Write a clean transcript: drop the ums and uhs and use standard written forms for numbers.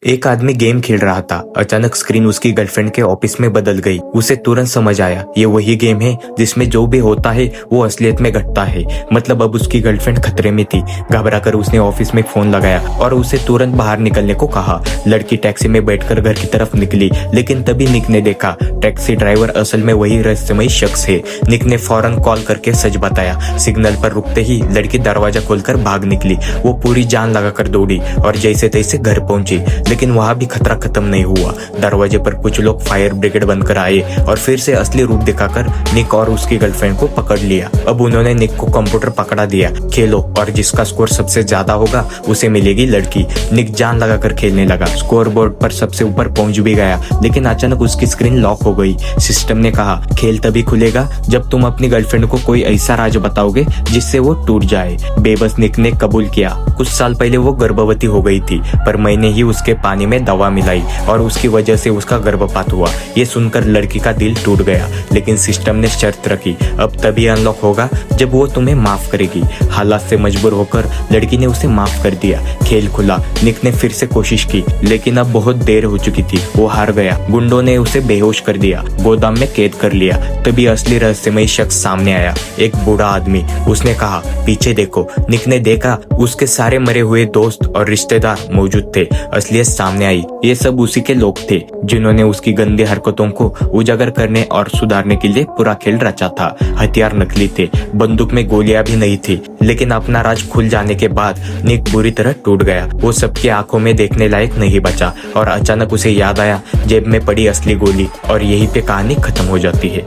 एक आदमी गेम खेल रहा था। अचानक स्क्रीन उसकी गर्लफ्रेंड के ऑफिस में बदल गई। उसे तुरंत समझ आया ये वही गेम है जिसमें जो भी होता है वो असलियत में घटता है। मतलब अब उसकी गर्लफ्रेंड खतरे में थी। घबराकर उसने ऑफिस में फोन लगाया और उसे तुरंत बाहर निकलने को कहा। लड़की टैक्सी में बैठकर घर की तरफ निकली, लेकिन तभी निक ने देखा टैक्सी ड्राइवर असल में वही रहस्यमयी शख्स है। निक ने फौरन कॉल करके सच बताया। सिग्नल पर रुकते ही लड़की दरवाजा खोलकर भाग निकली। वो पूरी जान लगाकर दौड़ी और जैसे तैसे घर पहुंची, लेकिन वहां भी खतरा खत्म नहीं हुआ। दरवाजे पर कुछ लोग फायर ब्रिगेड बनकर आए और फिर से असली रूप दिखाकर निक और उसकी गर्लफ्रेंड को पकड़ लिया। अब उन्होंने निक को कंप्यूटर पकड़ा दिया, खेलो और जिसका स्कोर सबसे ज्यादा होगा उसे मिलेगी लड़की। निक जान लगाकर खेलने लगा। स्कोर बोर्ड पर सबसे ऊपर पहुंच भी गया, लेकिन अचानक उसकी स्क्रीन लॉक हो गई। सिस्टम ने कहा खेल तभी खुलेगा जब तुम अपनी गर्लफ्रेंड को कोई ऐसा राज बताओगे जिससे वो टूट जाए। बेबस निक ने कबूल किया। कुछ साल पहले वो गर्भवती हो गई थी, पर मैंने ही उसके पानी में दवा मिलाई और उसकी वजह से उसका गर्भपात हुआ। ये सुनकर लड़की का दिल टूट गया, लेकिन सिस्टम ने शर्त रखी, अब तभी अनलॉक होगा जब वो तुम्हें माफ करेगी। हालात से मजबूर होकर लड़की ने उसे माफ कर दिया। खेल खुला। निक ने फिर से कोशिश की, लेकिन अब बहुत देर हो चुकी थी। वो हार गया। गुंडों ने उसे बेहोश कर दिया, गोदाम में कैद कर लिया। तभी असली रहस्यमयी शख्स सामने आया, एक बूढ़ा आदमी। उसने कहा पीछे देखो। निक ने देखा, उसके सारे मरे हुए दोस्त और रिश्तेदार मौजूद थे। असलियत सामने आई। ये सब उसी के लोग थे जिन्होंने उसकी गंदी हरकतों को उजागर करने और सुधारने के लिए पूरा खेल रचा था। हथियार नकली थे, बंदूक में गोलियां भी नहीं थी, लेकिन अपना राज खुल जाने के बाद निक बुरी तरह टूट गया। वो सबकी आंखों में देखने लायक नहीं बचा और अचानक उसे याद आया जेब में पड़ी असली गोली, और यहीं पे कहानी खत्म हो जाती है।